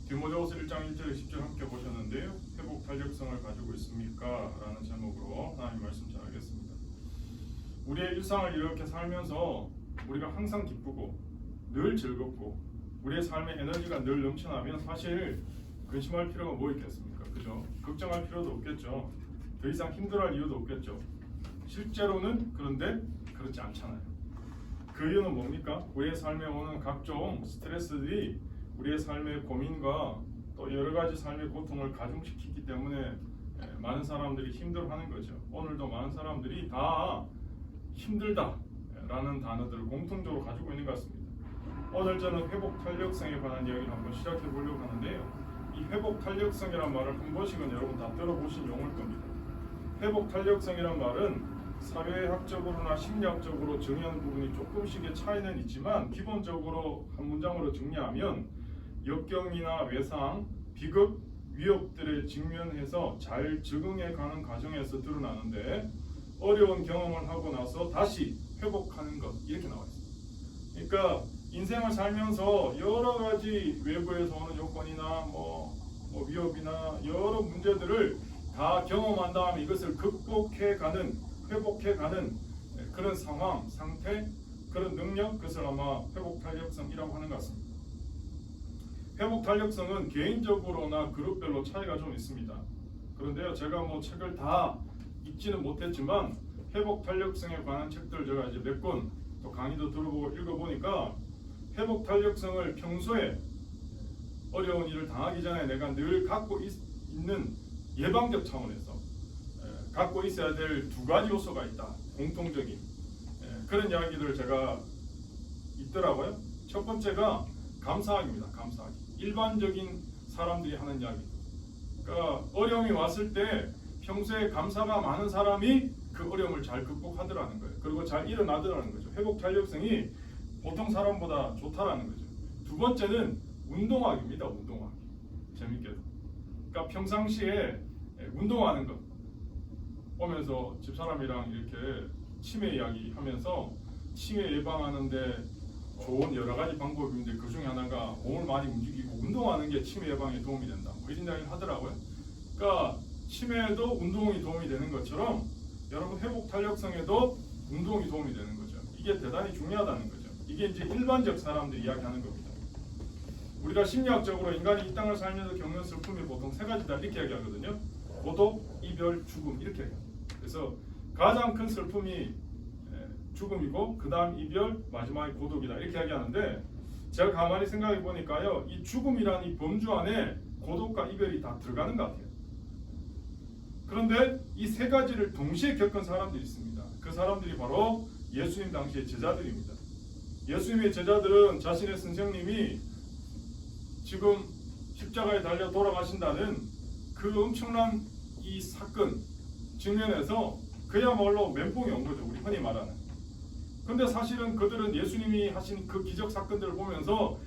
디모데후서 1장 1절 10절 함께 보셨는데요. 회복 탄력성을 가지고 있습니까? 라는 제목으로 하나님 말씀 전하겠습니다. 우리의 일상을 이렇게 살면서 우리가 항상 기쁘고 늘 즐겁고 우리의 삶의 에너지가 늘 넘쳐나면 사실 근심할 필요가 뭐 있겠습니까? 그죠? 걱정할 필요도 없겠죠. 더 이상 힘들어할 이유도 없겠죠. 실제로는 그런데 그렇지 않잖아요. 그 이유는 뭡니까? 우리의 삶에 오는 각종 스트레스들이 우리의 삶의 고민과 또 여러 가지 삶의 고통을 가중시키기 때문에 많은 사람들이 힘들어하는 거죠. 오늘도 많은 사람들이 다 힘들다라는 단어들을 공통적으로 가지고 있는 것 같습니다. 오늘 저는 회복 탄력성에 관한 이야기를 한번 시작해 보려고 하는데요. 이 회복 탄력성이란 말을 한 번씩은 여러분 다 들어보신 용어일 겁니다. 회복 탄력성이란 말은 사회학적으로나 심리학적으로 정의하는 부분이 조금씩의 차이는 있지만 기본적으로 한 문장으로 정리하면 역경이나 외상, 비극, 위협들에 직면해서 잘 적응해 가는 과정에서 드러나는데 어려운 경험을 하고 나서 다시 회복하는 것 이렇게 나와 있습니다. 그러니까 인생을 살면서 여러 가지 외부에서 오는 요건이나 위협이나 여러 문제들을 다 경험한 다음에 이것을 극복해가는, 회복해가는 그런 상황, 상태, 그런 능력, 그것을 아마 회복 탄력성이라고 하는 것 같습니다. 회복 탄력성은 개인적으로나 그룹별로 차이가 좀 있습니다. 그런데요, 제가 책을 다 읽지는 못했지만 회복 탄력성에 관한 책들 제가 이제 몇 권 또 강의도 들어보고 읽어보니까 회복 탄력성을 평소에 어려운 일을 당하기 전에 내가 늘 갖고 있는 예방적 차원에서 갖고 있어야 될 두 가지 요소가 있다. 공통적인 그런 이야기들을 제가 있더라고요. 첫 번째가 감사하기입니다. 감사하기. 일반적인 사람들이 하는 이야기. 그러니까 어려움이 왔을 때 평소에 감사가 많은 사람이 그 어려움을 잘 극복하더라는 거예요. 그리고 잘 일어나더라는 거죠. 회복 탄력성이 보통 사람보다 좋다라는 거죠. 두 번째는 운동하기입니다. 운동하기. 재밌게도. 그러니까 평상시에 운동하는 것. 오면서 집사람이랑 이렇게 치매 이야기 하면서 치매 예방하는데 좋은 여러 가지 방법이 있는데 그 중에 하나가 몸을 많이 움직이고 운동하는 게 치매 예방에 도움이 된다. 이런 이야기를 하더라고요. 그러니까 치매에도 운동이 도움이 되는 것처럼 여러분 회복 탄력성에도 운동이 도움이 되는 거죠. 이게 대단히 중요하다는 거죠. 이게 이제 일반적 사람들이 이야기하는 겁니다. 우리가 심리학적으로 인간이 이 땅을 살면서 겪는 슬픔이 보통 세 가지다 이렇게 이야기하거든요. 고독, 이별, 죽음 이렇게 얘기합니다. 그래서 가장 큰 슬픔이 죽음이고 그 다음 이별, 마지막에 고독이다 이렇게 이야기하는데 제가 가만히 생각해 보니까요, 이 죽음이라는 이 범주 안에 고독과 이별이 다 들어가는 것 같아요. 그런데 이 세 가지를 동시에 겪은 사람들이 있습니다. 그 사람들이 바로 예수님 당시의 제자들입니다. 예수님의 제자들은 자신의 선생님이 지금 십자가에 달려 돌아가신다는 그 엄청난 이 사건 측면에서 그야말로 멘붕이 온 거죠. 우리 흔히 말하는. 근데 사실은 그들은 예수님이 하신 그 기적 사건들을 보면서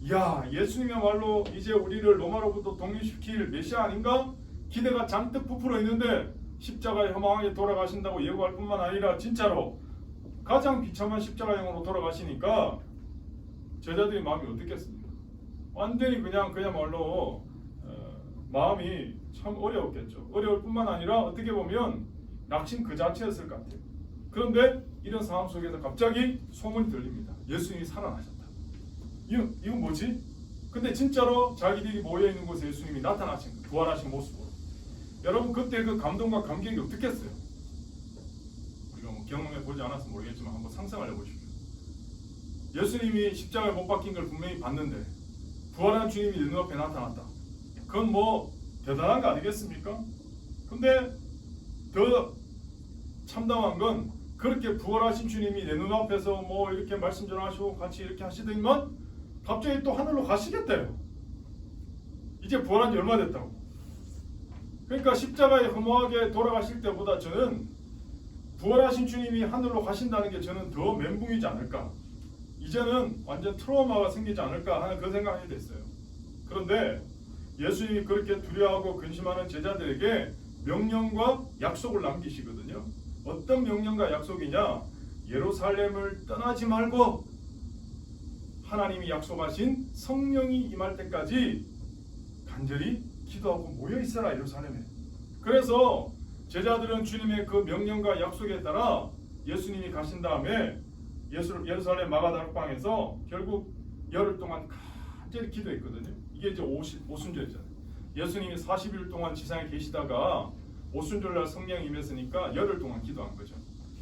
야, 예수님이야말로 이제 우리를 로마로부터 독립시킬 메시아 아닌가? 기대가 잔뜩 부풀어 있는데 십자가에 허망하게 돌아가신다고 예고할 뿐만 아니라 진짜로 가장 비참한 십자가형으로 돌아가시니까 제자들의 마음이 어떻겠습니까? 완전히 그야말로 마음이 참 어려웠겠죠. 어려울 뿐만 아니라 어떻게 보면 낙심 그 자체였을 것 같아요. 그런데 이런 상황 속에서 갑자기 소문이 들립니다. 예수님이 살아나셨다. 이건 뭐지? 근데 진짜로 자기들이 모여있는 곳에 예수님이 나타나신 거예요. 부활하신 모습으로. 여러분 그때 그 감동과 감격이 어떻겠어요? 우리가 경험해 보지 않아서 모르겠지만 한번 상상을 해보십시오. 예수님이 십자가에 못 박힌 걸 분명히 봤는데 부활한 주님이 내 눈앞에 나타났다. 그건 대단한 거 아니겠습니까? 근데 더 참담한 건 그렇게 부활하신 주님이 내 눈앞에서 이렇게 말씀 전하시고 같이 이렇게 하시더니만 갑자기 또 하늘로 가시겠대요. 이제 부활한 지 얼마 됐다고. 그러니까 십자가에 허무하게 돌아가실 때보다 저는 부활하신 주님이 하늘로 가신다는 게 저는 더 멘붕이지 않을까. 이제는 완전 트라우마가 생기지 않을까 하는 그 생각이 됐어요. 그런데 예수님이 그렇게 두려워하고 근심하는 제자들에게 명령과 약속을 남기시거든요. 어떤 명령과 약속이냐? 예루살렘을 떠나지 말고 하나님이 약속하신 성령이 임할 때까지 간절히 기도하고 모여 있어라 예루살렘에. 그래서 제자들은 주님의 그 명령과 약속에 따라 예수님이 가신 다음에 예루살렘 마가다락방에서 결국 열흘 동안 간절히 기도했거든요. 이게 이제 오순절이잖아요. 예수님이 40일 동안 지상에 계시다가 오순절날 성령이 임했으니까 열흘 동안 기도한 거죠.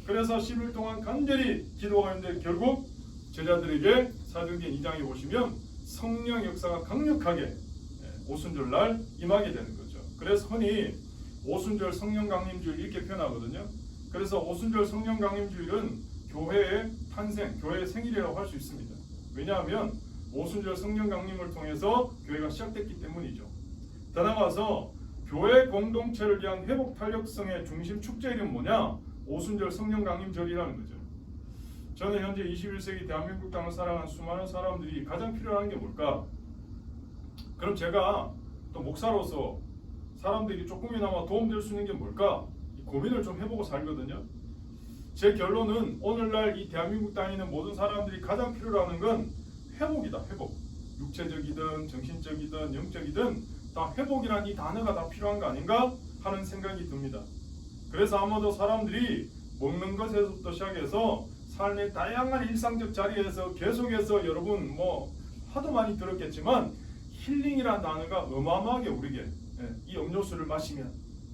그래서 10일 동안 간절히 기도하는데 결국 제자들에게 사도행전 2장에 보시면 성령 역사가 강력하게 오순절날 임하게 되는 거죠. 그래서 흔히 오순절 성령 강림주일 이렇게 표현하거든요. 그래서 오순절 성령 강림주일은 교회의 탄생, 교회의 생일이라고 할 수 있습니다. 왜냐하면 오순절 성령 강림을 통해서 교회가 시작됐기 때문이죠. 더 나아가서 교회 공동체를 위한 회복 탄력성의 중심 축제일은 뭐냐? 오순절 성령 강림절이라는 거죠. 저는 현재 21세기 대한민국 땅을 살아가는 수많은 사람들이 가장 필요한 게 뭘까? 그럼 제가 또 목사로서 사람들이 조금이나마 도움될 수 있는 게 뭘까? 이 고민을 좀 해보고 살거든요. 제 결론은 오늘날 이 대한민국 땅에 있는 모든 사람들이 가장 필요로 하는 건 회복이다. 회복. 육체적이든 정신적이든 영적이든 다 회복이란 이 단어가 다 필요한 거 아닌가 하는 생각이 듭니다. 그래서 아마도 사람들이 먹는 것에서부터 시작해서 삶의 다양한 일상적 자리에서 계속해서 여러분 뭐 하도 많이 들었겠지만 힐링이라는 단어가 어마어마하게 우리에게 이 음료수를 마시면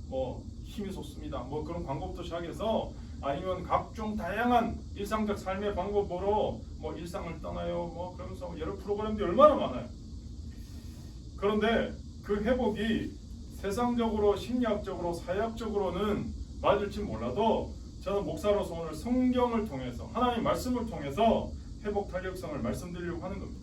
뭐 힘이 솟습니다. 뭐 그런 광고부터 시작해서 아니면 각종 다양한 일상적 삶의 방법으로 뭐 일상을 떠나요. 뭐 그러면서 여러 프로그램들이 얼마나 많아요. 그런데 그 회복이 세상적으로 심리학적으로 사회학적으로는 맞을지 몰라도 저는 목사로서 오늘 성경을 통해서 하나님 말씀을 통해서 회복 탄력성을 말씀드리려고 하는 겁니다.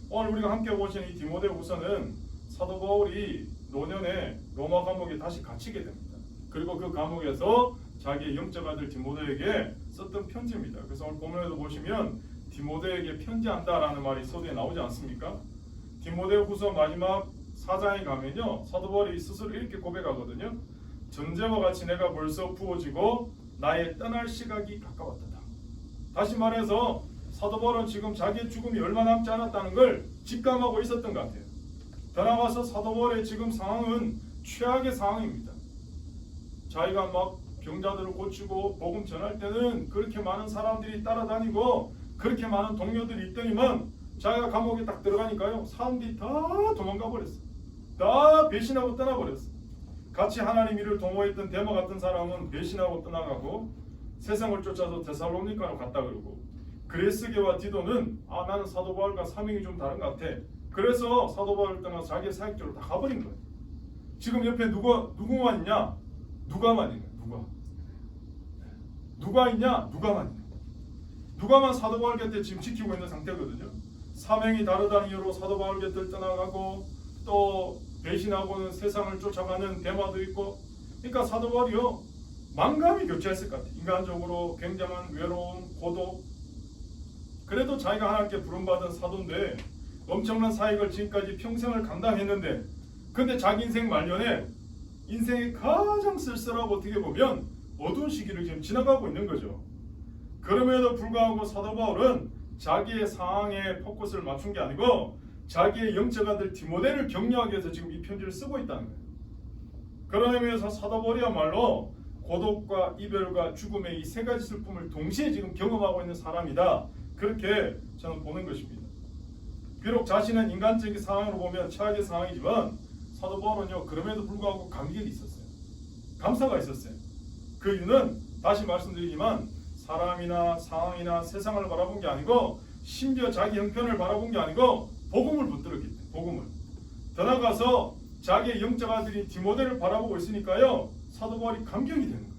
오늘 우리가 함께 보신 이 디모데후서는 사도 바울이 노년에 로마 감옥에 다시 갇히게 됩니다. 그리고 그 감옥에서 자기의 영적 아들 디모데에게 썼던 편지입니다. 그래서 오늘 본문에도 보시면 디모데에게 편지한다라는 말이 서두에 나오지 않습니까? 디모데후서 마지막 4장에 가면요 사도 바울이 스스로 이렇게 고백하거든요. 전쟁과 같이 내가 벌써 부어지고 나의 떠날 시각이 가까웠다. 다시 말해서 사도 바울은 지금 자기의 죽음이 얼마 남지 않았다는 걸 직감하고 있었던 것 같아요. 더 나아가서 사도 바울의 지금 상황은 최악의 상황입니다. 자기가 막 병자들을 고치고 복음 전할 때는 그렇게 많은 사람들이 따라다니고 그렇게 많은 동료들이 있더니만 자기가 감옥에 딱 들어가니까요 사람들이 다 도망가 버렸어. 다 배신하고 떠나버렸어. 같이 하나님 일을 도모했던 데마 같은 사람은 배신하고 떠나가고 세상을 쫓아서 데살로니가로 갔다 그러고 그레스게와 디도는 나는 사도 바울과 사명이 좀 다른 것 같아. 그래서 사도 바울을 떠나 자기의 사역지로 다 가버린 거예요. 지금 옆에 누구만 있냐? 누가만 있는 거야. 누가 있냐? 누가만 있는 거야. 누가만 사도 바울 곁에 지금 지키고 있는 상태거든요. 사명이 다르다는 이유로 사도 바울 곁을 떠나가고 또 배신하고는 세상을 쫓아가는 데마도 있고, 그러니까 사도 바울이요 만감이 교차했을 것 같아요. 인간적으로 굉장한 외로움, 고독. 그래도 자기가 하나님께 부름받은 사도인데 엄청난 사역을 지금까지 평생을 감당했는데, 근데 자기 인생 말년에 인생의 가장 쓸쓸하고 어떻게 보면 어두운 시기를 지금 지나가고 있는 거죠. 그럼에도 불구하고 사도 바울은 자기의 상황에 포커스를 맞춘 게 아니고 자기의 영적 아들 디모데를 격려하기 위해서 지금 이 편지를 쓰고 있다는 거예요. 그런 의미에서 사도 바울이야말로 고독과 이별과 죽음의 이 세 가지 슬픔을 동시에 지금 경험하고 있는 사람이다. 그렇게 저는 보는 것입니다. 비록 자신은 인간적인 상황으로 보면 최악의 상황이지만 사도 바울은요 그럼에도 불구하고 감격이 있었어요. 감사가 있었어요. 그 이유는 다시 말씀드리지만 사람이나 상황이나 세상을 바라본 게 아니고 심지어 자기 형편을 바라본 게 아니고 복음을 붙들었기 때문에 복음을. 더 나아가서 자기의 영적 아들인 디모데를 바라보고 있으니까요 사도 바울이 감격이 되는 거예요.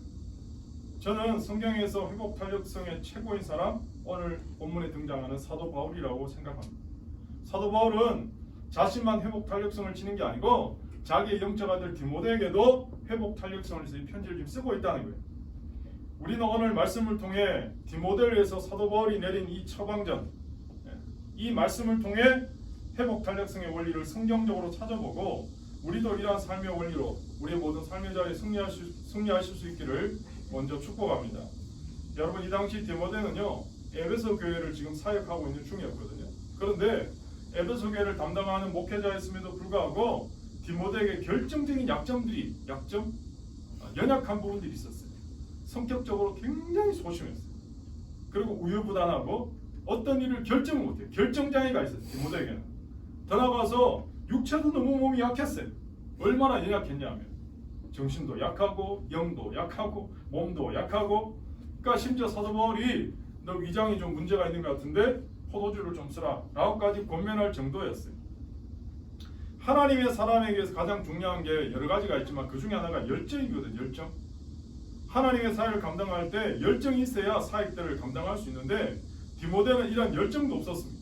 저는 성경에서 회복 탄력성의 최고인 사람 오늘 본문에 등장하는 사도 바울이라고 생각합니다. 사도 바울은 자신만 회복 탄력성을 지닌 게 아니고 자기의 영적 아들 디모데에게도 회복 탄력성을 위해서 이 편지를 지금 쓰고 있다는 거예요. 우리는 오늘 말씀을 통해 디모데를 위해서 사도 바울이 내린 이 처방전, 이 말씀을 통해 회복 탄력성의 원리를 성경적으로 찾아보고 우리도 이러한 삶의 원리로 우리의 모든 삶의 자리에 승리하실 수 있기를 먼저 축복합니다. 여러분 이 당시 디모데는요 에베소 교회를 지금 사역하고 있는 중이었거든요. 그런데 에베소 교회를 담당하는 목회자였음에도 불구하고 디모데에게 결정적인 연약한 부분들이 있었어요. 성격적으로 굉장히 소심했어요. 그리고 우유부단하고 어떤 일을 결정을 못해요. 결정장애가 있어요. 디모데에게는. 더 나아가서 육체도 너무 몸이 약했어요. 얼마나 연약했냐면 정신도 약하고 영도 약하고 몸도 약하고, 그러니까 심지어 사도 바울이 너 위장이 좀 문제가 있는 것 같은데 포도주를 좀 쓰라 라고까지 권면할 정도였어요. 하나님의 사람에게서 가장 중요한 게 여러 가지가 있지만 그 중에 하나가 열정이거든요. 열정. 하나님의 사역을 감당할 때 열정이 있어야 사역들을 감당할 수 있는데 디모데는 이런 열정도 없었습니다.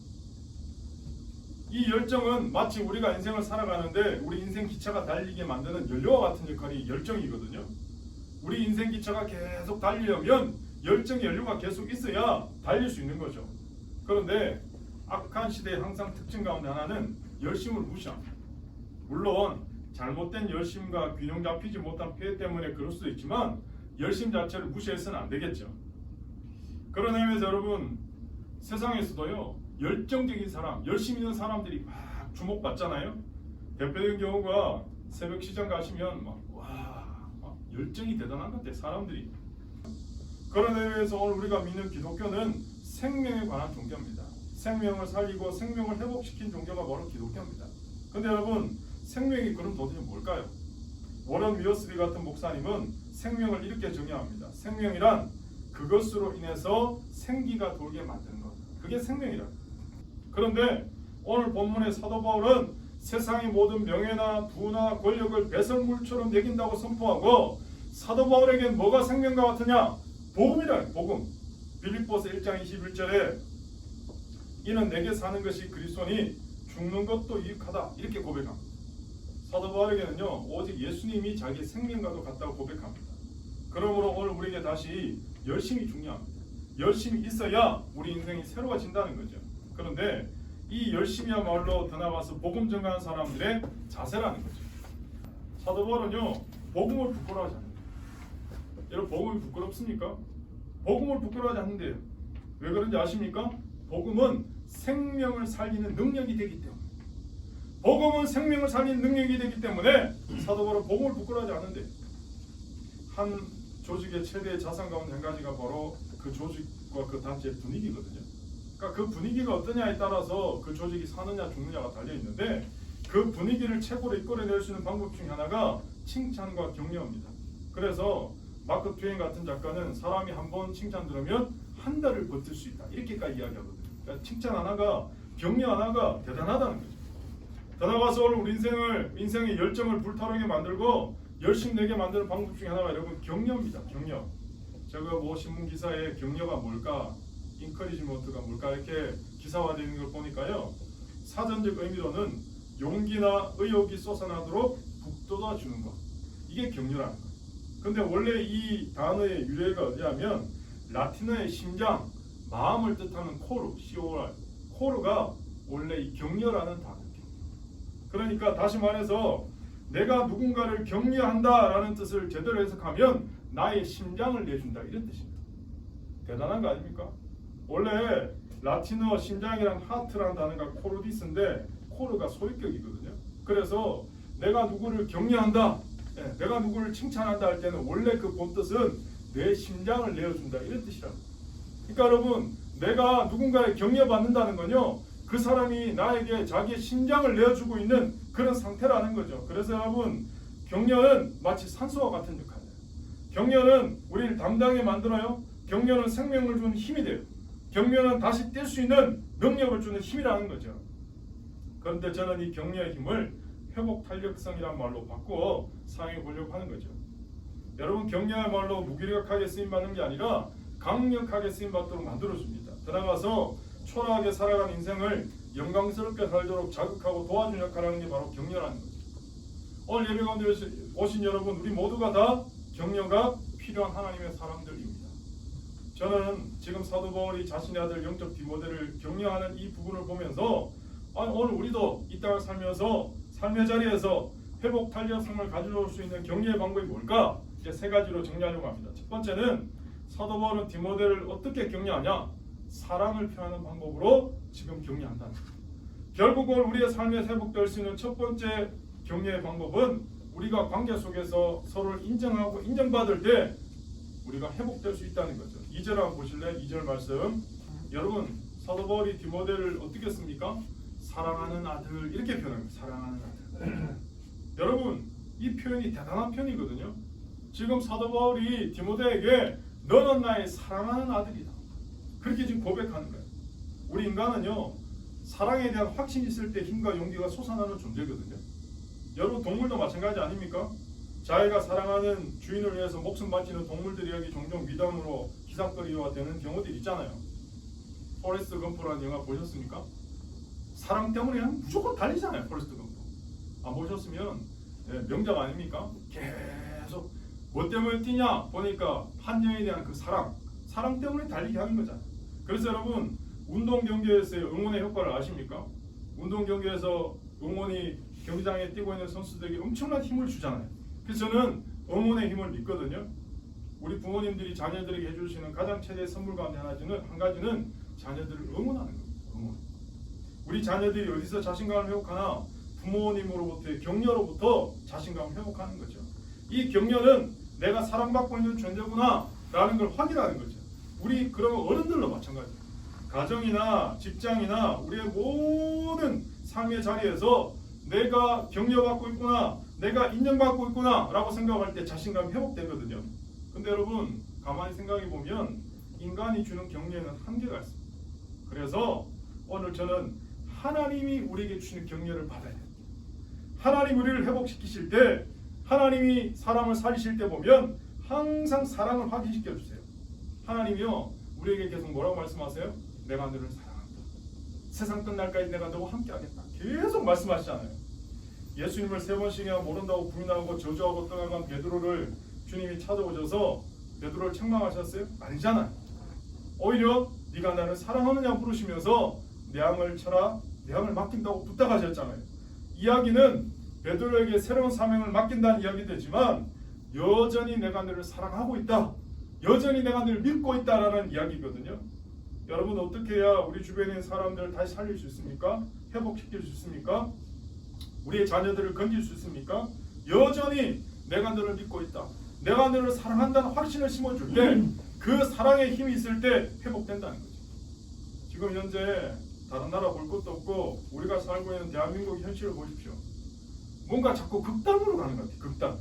이 열정은 마치 우리가 인생을 살아가는데 우리 인생 기차가 달리게 만드는 연료와 같은 역할이 열정이거든요. 우리 인생 기차가 계속 달리려면 열정의 연료가 계속 있어야 달릴 수 있는 거죠. 그런데 악한 시대의 항상 특징 가운데 하나는 열심을 무시합니다. 물론 잘못된 열심과 균형 잡히지 못한 폐해 때문에 그럴 수도 있지만 열심 자체를 무시해서는 안 되겠죠. 그런 의미에서 여러분, 세상에서도요 열정적인 사람, 열심 있는 사람들이 막 주목받잖아요. 대표적인 경우가 새벽 시장 가시면 막 열정이 대단한 것 같아요. 사람들이. 그런 의미에서 오늘 우리가 믿는 기독교는 생명에 관한 종교입니다. 생명을 살리고 생명을 회복시킨 종교가 바로 기독교입니다. 근데 여러분, 생명이 그럼 도대체 뭘까요? 워런 위어스리 같은 목사님은 생명을 이렇게 정의합니다. 생명이란 그것으로 인해서 생기가 돌게 만드는 것. 그게 생명이라. 그런데 오늘 본문의 사도 바울은 세상의 모든 명예나 부나 권력을 배설물처럼 여긴다고 선포하고, 사도 바울에겐 뭐가 생명과 같으냐? 복음이라. 복음. 빌립보서 1장 21절에 이는 내게 사는 것이 그리스도니 죽는 것도 유익하다 이렇게 고백합니다. 사도 바울에게는요 오직 예수님이 자기의 생명과도 같다고 고백합니다. 그러므로 오늘 우리에게 다시 열심이 중요합니다. 열심이 있어야 우리 인생이 새로워진다는 거죠. 그런데 이 열심이야말로 더 나아가서 복음 전가하는 사람들의 자세라는 거죠. 사도 바울은요 복음을 부끄러워하지 않는다. 여러분, 복음이 부끄럽습니까? 복음을 부끄러워하지 않는데요. 왜 그런지 아십니까? 복음은 생명을 살리는 능력이 되기 때문에. 복음은 생명을 살리는 능력이 되기 때문에 사도 바울은 복음을 부끄러워하지 않는데, 한 조직의 최대의 자산 가운데 한 가지가 바로 그 조직과 그 단체의 분위기거든요. 그러니까 그 분위기가 어떠냐에 따라서 그 조직이 사느냐 죽느냐가 달려 있는데, 그 분위기를 최고로 이끌어낼 수 있는 방법 중에 하나가 칭찬과 격려입니다. 그래서 마크 트웨인 같은 작가는 사람이 한 번 칭찬 들으면 한 달을 버틸 수 있다 이렇게까지 이야기하거든요. 그러니까 칭찬 하나가, 격려 하나가 대단하다는 거죠. 더 나아가서 오늘 우리 인생의 열정을 불타오르게 만들고 열심 내게 만드는 방법 중에 하나가 여러분 격려입니다. 격려. 제가 뭐 신문 기사에 격려가 뭘까, 인커리지먼트가 뭘까 이렇게 기사화되어 있는 걸 보니까요, 사전적 의미로는 용기나 의욕이 솟아나도록 북돋아 주는 것, 이게 격려라는 거예요. 근데 원래 이 단어의 유래가 어디냐면 라틴어의 심장, 마음을 뜻하는 코르, COR, 코르가 원래 이 격려라는 단어예요. 그러니까 다시 말해서 내가 누군가를 격려한다라는 뜻을 제대로 해석하면 나의 심장을 내준다 이런 뜻입니다. 대단한 거 아닙니까? 원래 라틴어 심장이란 하트라는 단어가 코르디스인데 코르가 소유격이거든요. 그래서 내가 누구를 격려한다, 내가 누구를 칭찬한다 할 때는 원래 그 본뜻은 내 심장을 내어준다 이런 뜻이랍니다. 그러니까 여러분, 내가 누군가에 격려받는다는 건요, 그 사람이 나에게 자기의 심장을 내어주고 있는 그런 상태라는 거죠. 그래서 여러분, 격려는 마치 산소와 같은 역할이에요. 격려는 우리를 담당하게 만들어요. 격려는 생명을 주는 힘이 돼요. 격려는 다시 뛸 수 있는 능력을 주는 힘이라는 거죠. 그런데 저는 이 격려의 힘을 회복 탄력성이라는 말로 바꾸어 사용해 보려고 하는 거죠. 여러분, 격려야말로 무기력하게 쓰임받는 게 아니라 강력하게 쓰임받도록 만들어줍니다. 들어가서 초라하게 살아가는 인생을 영광스럽게 살도록 자극하고 도와주는 역할을 하는 게 바로 격려라는 거죠. 오늘 예배 가운데 오신 여러분, 우리 모두가 다 격려가 필요한 하나님의 사람들입니다. 저는 지금 사도 바울이 자신의 아들 영적 디모데를 격려하는 이 부분을 보면서 오늘 우리도 이 땅을 살면서 삶의 자리에서 회복 탄력성을 가져올 수 있는 격려의 방법이 뭘까? 이제 세 가지로 정리하려고 합니다. 첫 번째는 사도 바울은 디모데를 어떻게 격려하냐? 사랑을 표현하는 방법으로 지금 격려한다는 거예요. 결국 오늘 우리의 삶에 회복될 수 있는 첫 번째 격려의 방법은 우리가 관계 속에서 서로를 인정하고 인정받을 때 우리가 회복될 수 있다는 거죠. 2절 한번 보실래요? 2절 말씀. 여러분 사도 바울이 디모데를 어떻게 씁니까? 사랑하는 아들 이렇게 표현합니다. 사랑하는 아들. 여러분 이 표현이 대단한 표현이거든요. 지금 사도 바울이 디모데에게 너는 나의 사랑하는 아들이다. 그렇게 지금 고백하는 거예요. 우리 인간은요 사랑에 대한 확신이 있을 때 힘과 용기가 솟아나는 존재거든요. 여러분 동물도 마찬가지 아닙니까? 자기가 사랑하는 주인을 위해서 목숨 바치는 동물들이 여기 종종 미담으로 기사거리가 되는 경우들이 있잖아요. 포레스트 검프라는 영화 보셨습니까? 사랑 때문에 무조건 달리잖아요. 포레스트 검프. 안 보셨으면 명작 아닙니까? 계속 뭐 때문에 뛰냐 보니까 판정에 대한 그 사랑 때문에 달리게 하는 거잖아요. 그래서 여러분 운동 경기에서의 응원의 효과를 아십니까? 운동 경기에서 응원이 경기장에 뛰고 있는 선수들에게 엄청난 힘을 주잖아요. 그래서 저는 응원의 힘을 믿거든요. 우리 부모님들이 자녀들에게 해주시는 가장 최대의 선물 가운데 한 가지는 자녀들을 응원하는 겁니다. 응원. 우리 자녀들이 어디서 자신감을 회복하나? 부모님으로부터의 격려로부터 자신감을 회복하는 거죠. 이 격려는 내가 사랑받고 있는 존재구나 라는 걸 확인하는 거죠. 우리 그러면 어른들도 마찬가지예요. 가정이나 직장이나 우리의 모든 삶의 자리에서 내가 격려받고 있구나, 내가 인정받고 있구나 라고 생각할 때 자신감이 회복되거든요. 근데 여러분 가만히 생각해 보면 인간이 주는 격려에는 한계가 있습니다. 그래서 오늘 저는 하나님이 우리에게 주시는 격려를 받아야 돼요. 하나님 우리를 회복시키실 때, 하나님이 사람을 살리실 때 보면 항상 사랑을 확인시켜 주세요. 하나님이요 우리에게 계속 뭐라고 말씀하세요? 내가 너를 사랑한다. 세상 끝날까지 내가 너와 함께하겠다. 계속 말씀하시잖아요. 예수님을 3번씩이나 모른다고 부인하고 저주하고 떠나간 베드로를 주님이 찾아오셔서 베드로를 책망하셨어요? 아니잖아요. 오히려 네가 나를 사랑하느냐 부르시면서 내 양을 쳐라, 내 양을 맡긴다고 부탁하셨잖아요. 이야기는 베드로에게 새로운 사명을 맡긴다는 이야기도 되지만 여전히 내가 너를 사랑하고 있다, 여전히 내가 너를 믿고 있다라는 이야기거든요. 여러분 어떻게 해야 우리 주변에 있는 사람들을 다시 살릴 수 있습니까? 회복시킬 수 있습니까? 우리의 자녀들을 건질 수 있습니까? 여전히 내가 너를 믿고 있다, 내가 너를 사랑한다는 확신을 심어줄 때 그 사랑의 힘이 있을 때 회복된다는 거죠. 지금 현재 다른 나라 볼 것도 없고 우리가 살고 있는 대한민국 현실을 보십시오. 뭔가 자꾸 극단으로 가는 것 같아요. 극단.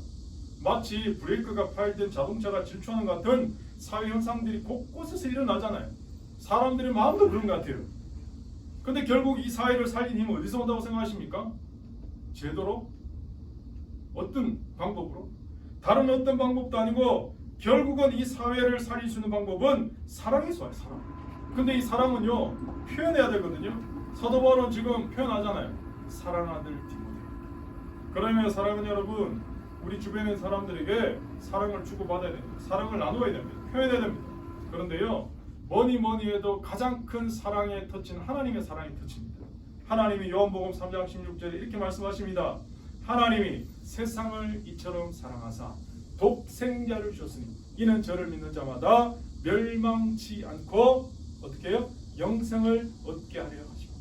마치 브레이크가 파열된 자동차가 질주하는 것 같은 사회 현상들이 곳곳에서 일어나잖아요. 사람들의 마음도 그런 것 같아요. 근데 결국 이 사회를 살린 힘은 어디서 온다고 생각하십니까? 제도로? 어떤 방법으로? 다른 어떤 방법도 아니고 결국은 이 사회를 살릴 수 있는 방법은 사랑에서 와요. 사랑. 근데 이 사랑은요 표현해야 되거든요. 사도 바울은 지금 표현하잖아요. 사랑하는 디모데. 그러면 사랑은 여러분 우리 주변의 사람들에게 사랑을 주고받아야 됩니다. 사랑을 나누어야 됩니다. 표현해야 됩니다. 그런데요 뭐니 해도 가장 큰 사랑의 터치는 하나님의 사랑의 터치입니다. 하나님이 요한복음 3장 16절에 이렇게 말씀하십니다. 하나님이 세상을 이처럼 사랑하사 독생자를 주셨으니 이는 저를 믿는 자마다 멸망치 않고 어떻게 해요? 영생을 얻게 하려 하십니다.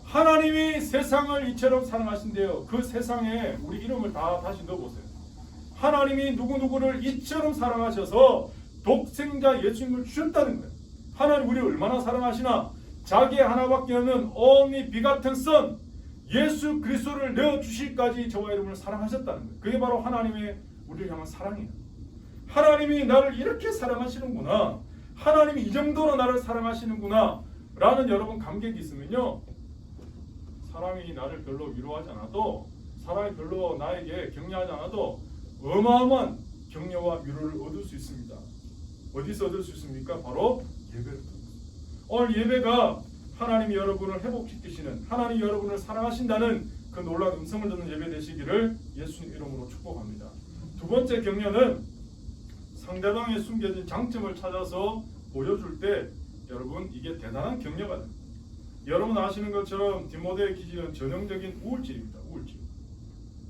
하나님이 세상을 이처럼 사랑하신대요. 그 세상에 우리 이름을 다 다시 넣어보세요. 하나님이 누구누구를 이처럼 사랑하셔서 독생자 예수님을 주셨다는 거예요. 하나님 우리를 얼마나 사랑하시나? 자기의 하나밖에 없는 only begotten Son 예수 그리스도를 내어주실까지 저와 여러분을 사랑하셨다는 거예요. 그게 바로 하나님의 우리를 향한 사랑이에요. 하나님이 나를 이렇게 사랑하시는구나, 하나님이 이 정도로 나를 사랑하시는구나 라는 여러분 감격이 있으면요 사람이 나를 별로 위로하지 않아도, 사람이 별로 나에게 격려하지 않아도 어마어마한 격려와 위로를 얻을 수 있습니다. 어디서 얻을 수 있습니까? 바로 예배를 통해서. 오늘 예배가 하나님이 여러분을 회복시키시는, 하나님이 여러분을 사랑하신다는 그 놀라운 음성을 듣는 예배 되시기를 예수님 이름으로 축복합니다. 두 번째 격려는 상대방의 숨겨진 장점을 찾아서 보여줄 때 여러분 이게 대단한 격려가 됩니다. 여러분 아시는 것처럼 디모데의 기질은 전형적인 우울질입니다. 우울질.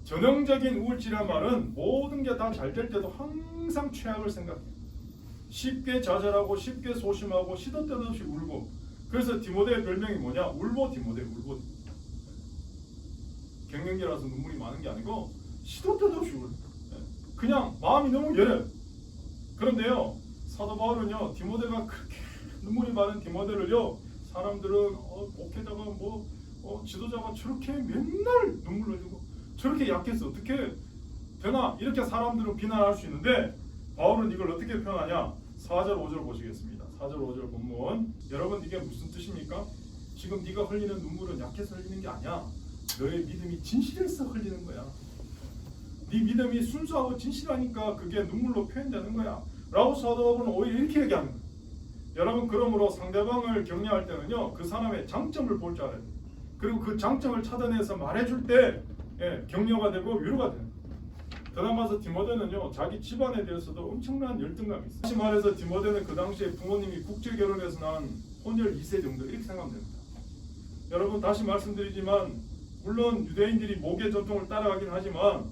전형적인 우울질이란 말은 모든 게 다 잘 될 때도 항상 최악을 생각해요. 쉽게 좌절하고 쉽게 소심하고 시도 때도 없이 울고. 그래서 디모데의 별명이 뭐냐? 울보 디모데. 울보. 갱년기라서 눈물이 많은 게 아니고 시도 때도 없이 울어요. 그냥 마음이 너무 열해요. 그런데요, 사도 바울은요, 디모데가 그렇게 눈물이 많은 디모데를요, 사람들은 목회자가 지도자가 저렇게 맨날 눈물 흘리고 저렇게 약해서 어떻게 되나, 이렇게 사람들은 비난할 수 있는데 바울은 이걸 어떻게 표현하냐. 4절 5절 보시겠습니다. 4절 5절 본문. 여러분, 이게 무슨 뜻입니까? 지금 네가 흘리는 눈물은 약해서 흘리는 게 아니야. 너의 믿음이 진실해서 흘리는 거야. 네 믿음이 순수하고 진실하니까 그게 눈물로 표현되는 거야 라고 사도 바울은 오히려 이렇게 얘기하는 거예요. 여러분, 그러므로 상대방을 격려할 때는요, 그 사람의 장점을 볼 줄 알아야 돼요. 그리고 그 장점을 찾아내서 말해줄 때 격려가 되고 위로가 돼요. 더 나아가서 디모데는요, 자기 집안에 대해서도 엄청난 열등감이 있어요. 다시 말해서 디모데는 그 당시에 부모님이 국제 결혼해서 낳은 혼혈 2세 정도, 이렇게 생각하면 됩니다. 여러분, 다시 말씀드리지만 물론 유대인들이 모계 전통을 따라가긴 하지만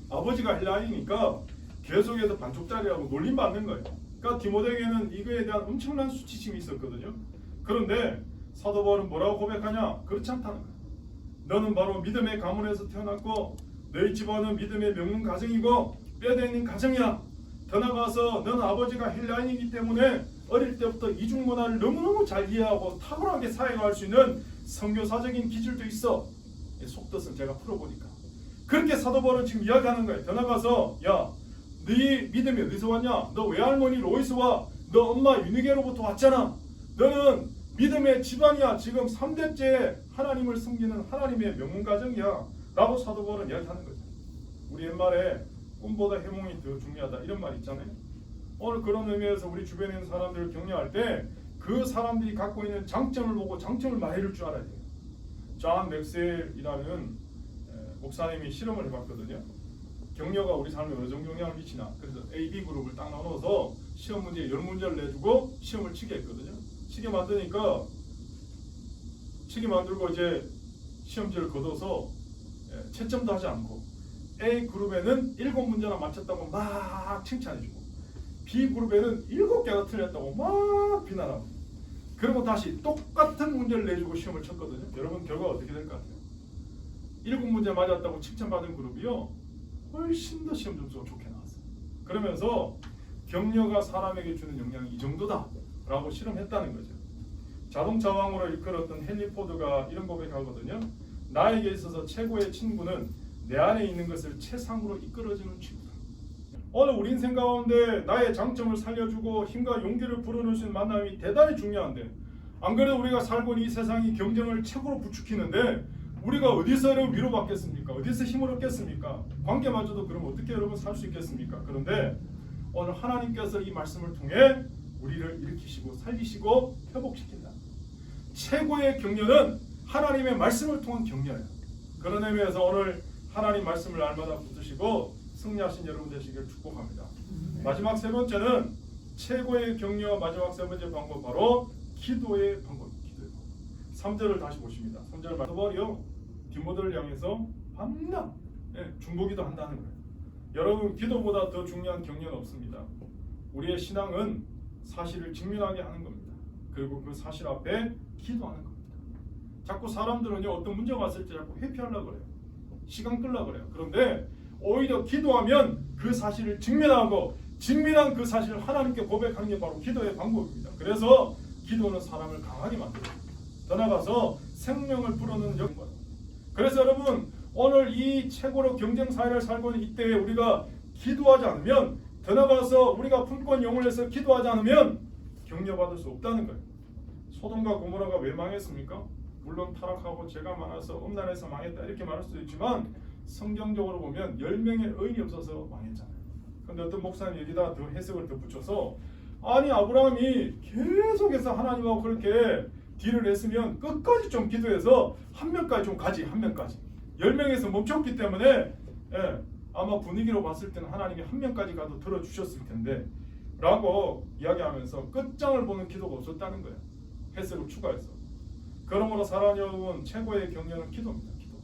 아버지가 헬라인이니까 계속해서 반쪽짜리라고 놀림받는 거예요. 그러니까 디모데에게는 이거에 대한 엄청난 수치심이 있었거든요. 그런데 사도 바울은 뭐라고 고백하냐? 그렇지 않다는 거예요. 너는 바로 믿음의 가문에서 태어났고 너희 집안은 믿음의 명문 가정이고 뼈대 있는 가정이야. 더 나아가서 너는 아버지가 헬라인이기 때문에 어릴 때부터 이중 문화를 너무너무 잘 이해하고 탁월하게 사용할 수 있는 선교사적인 기질도 있어. 속뜻은 제가 풀어보니까 그렇게 사도 바울은 지금 이야기하는 거예요. 더 나아가서 야, 네 믿음이 어디서 왔냐? 너 외할머니 로이스 와, 너 엄마 유니게로부터 왔잖아. 너는 믿음의 집안이야. 지금 3대째 하나님을 섬기는 하나님의 명문 가정이야 라고 사도 바울은 이야기하는 거죠. 우리 옛말에 꿈보다 해몽이 더 중요하다 이런 말 있잖아요. 오늘 그런 의미에서 우리 주변에 있는 사람들을 격려할 때 그 사람들이 갖고 있는 장점을 보고 장점을 말해줄 줄 알아야 돼요. 존 맥스웰이라는 목사님이 실험을 해봤거든요. 격려가 우리 삶에 어느 정도 영향을 미치나. 그래서 A, B 그룹을 딱 나눠서 시험 문제 10문제를 내주고 시험을 치게 했거든요. 치게 만드니까 치게 만들고 이제 시험지를 걷어서 채점도 하지 않고 A 그룹에는 7문제나 맞췄다고 막 칭찬해주고 B 그룹에는 7개가 틀렸다고 막 비난하고 그리고 다시 똑같은 문제를 내주고 시험을 쳤거든요. 여러분, 결과가 어떻게 될 것 같아요? 7문제 맞았다고 칭찬받은 그룹이요, 훨씬 더 시험 점수가 좋게 나왔어요. 그러면서 격려가 사람에게 주는 영향이 이 정도다 라고 실험했다는 거죠. 자동차 왕으로 일컬었던 헨리 포드가 이런 고백하거든요. 나에게 있어서 최고의 친구는 내 안에 있는 것을 최상으로 이끌어주는 친구다. 오늘 우리 인생 가운데 나의 장점을 살려주고 힘과 용기를 불어넣을 수 있는 만남이 대단히 중요한데, 안 그래도 우리가 살고 있는 이 세상이 경쟁을 최고로 부추기는데 우리가 어디서 위로받겠습니까? 어디서 힘을 얻겠습니까? 관계마저도 그럼 어떻게 여러분 살 수 있겠습니까? 그런데 오늘 하나님께서 이 말씀을 통해 우리를 일으키시고 살리시고 회복시킨다. 최고의 격려는 하나님의 말씀을 통한 격려예요. 그런 의미에서 오늘 하나님 말씀을 날마다 붙드시고 승리하신 여러분 되시길 축복합니다. 마지막 세 번째는 최고의 격려. 마지막 세 번째 방법 바로 기도의 방법입니다. 기도의 방법. 3절을 다시 보십니다. 3절 바울이요, 디모데를 향해서 밤낮 중보기도 한다는 거예요. 여러분, 기도보다 더 중요한 격려는 없습니다. 우리의 신앙은 사실을 직면하게 하는 겁니다. 그리고 그 사실 앞에 기도하는 겁니다. 자꾸 사람들은요, 어떤 문제가 왔을 때 자꾸 회피하려고 그래요. 시간 끌려고 그래요. 그런데 오히려 기도하면 그 사실을 직면하고 직면한 그 사실을 하나님께 고백하는 게 바로 기도의 방법입니다. 그래서 기도는 사람을 강하게 만들어요. 더 나아가서 생명을 불어넣는 역할. 그래서 여러분, 오늘 이 최고로 경쟁 사회를 살고 있는 이때에 우리가 기도하지 않으면, 더 나아가서 우리가 품고 있는 영을 내서 기도하지 않으면 격려받을 수 없다는 거예요. 소돔과 고모라가 왜 망했습니까? 물론 타락하고 죄가 많아서 음란해서 망했다 이렇게 말할 수도 있지만 성경적으로 보면 10명의 의인이 없어서 망했잖아요. 그런데 어떤 목사님 여기다 더 해석을 덧붙여서, 아니 아브라함이 계속해서 하나님하고 그렇게 딜을 했으면 끝까지 좀 기도해서 한 명까지 좀 가지, 한 명까지. 10명에서 멈췄기 때문에 아마 분위기로 봤을 때는 하나님이 한 명까지 가도 들어주셨을 텐데 라고 이야기하면서 끝장을 보는 기도가 없었다는 거예요. 해석을 추가해서. 그러므로 사랑하는 여러분, 최고의 격려는 기도입니다. 기도.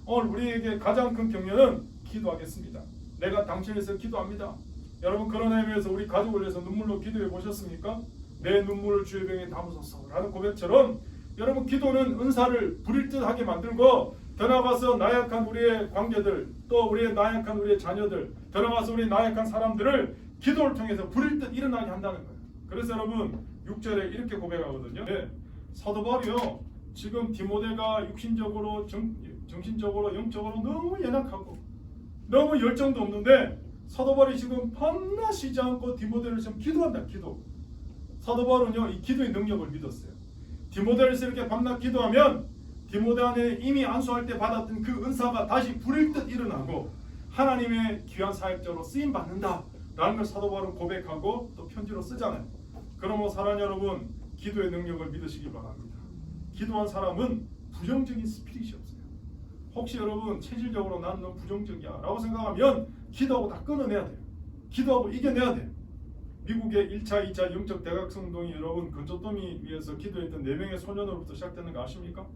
오늘 우리에게 가장 큰 격려는 기도하겠습니다. 내가 당신을 위해서 기도합니다. 여러분, 그런 의미에서 우리 가족을 위해서 눈물로 기도해 보셨습니까? 내 눈물을 주의 병에 담으소서 라는 고백처럼 여러분, 기도는 은사를 부릴 듯하게 만들고 더 나아가서 나약한 우리의 관계들, 또 우리의 나약한 우리의 자녀들, 더 나아가서 우리 나약한 사람들을 기도를 통해서 불일 듯 일어나게 한다는 거예요. 그래서 여러분 6절에 이렇게 고백하거든요. 네, 사도 바울이요, 지금 디모데가 육신적으로 정신적으로 영적으로 너무 연약하고 너무 열정도 없는데 사도 바울이 지금 밤낮 쉬지 않고 디모데를 지금 기도한다. 기도. 사도 바울은요, 이 기도의 능력을 믿었어요. 디모데를 이렇게 밤낮 기도하면 디모데 안에 이미 안수할 때 받았던 그 은사가 다시 불일 듯 일어나고 하나님의 귀한 사역자로 쓰임 받는다 라는 걸 사도 바울은 고백하고 또 편지로 쓰잖아요. 그러므로 사랑하는 여러분, 기도의 능력을 믿으시기 바랍니다. 기도한 사람은 부정적인 스피릿이 없어요. 혹시 여러분 체질적으로 난 너무 부정적이야 라고 생각하면 기도하고 다 끊어내야 돼요. 기도하고 이겨내야 돼요. 미국의 1차, 2차 영적 대각성 운동이 여러분 건조더미 위에서 기도했던 4명의 소년으로부터 시작되는 거 아십니까?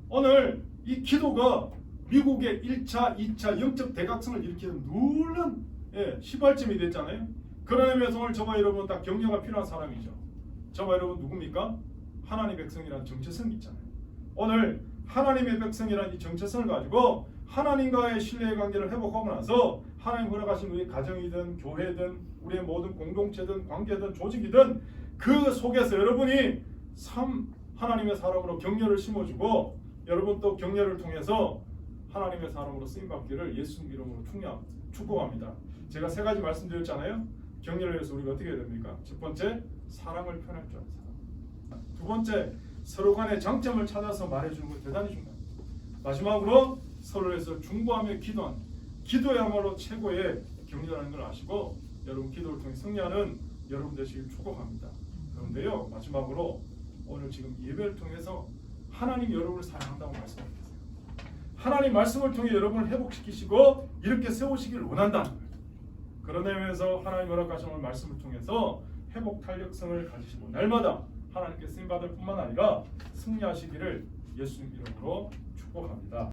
오늘 이 기도가 미국의 1차, 2차 영적 대각성을 일으키는 놀란 시발점이 됐잖아요. 그런 의미에서 오늘 저와 여러분 딱 격려가 필요한 사람이죠. 저와 여러분 누굽니까? 하나님의 백성이라는 정체성이 있잖아요. 오늘 하나님의 백성이라는 이 정체성을 가지고 하나님과의 신뢰의 관계를 회복하고 나서 하나님 허락하신 우리 가정이든 교회든 우리의 모든 공동체든 관계든 조직이든 그 속에서 여러분이 하나님의 사람으로 격려를 심어주고 여러분 또 격려를 통해서 하나님의 사람으로 쓰임받기를 예수님 이름으로 축복합니다. 제가 3가지 말씀드렸잖아요. 격려를 위해서 우리가 어떻게 해야 됩니까? 첫 번째, 사랑을 표현할 줄 아는 사람. 두 번째, 서로 간의 장점을 찾아서 말해주는 것 대단히 중요합니다. 마지막으로 서로를 위해서 중보하며 기도하는, 기도야말로 최고의 격려라는 걸 아시고 여러분 기도를 통해 승리하는 여러분 되시길 축복합니다. 그런데요, 마지막으로 오늘 지금 예배를 통해서 하나님 여러분을 사랑한다고 말씀드렸어요. 하나님 말씀을 통해 여러분을 회복시키시고 이렇게 세우시길 원한다는 거예요. 그런 의미에서 하나님 허락하신 말씀을 통해서 회복 탄력성을 가지시고 날마다 하나님께 쓰임받을 뿐만 아니라 승리하시기를 예수님 이름으로 축복합니다.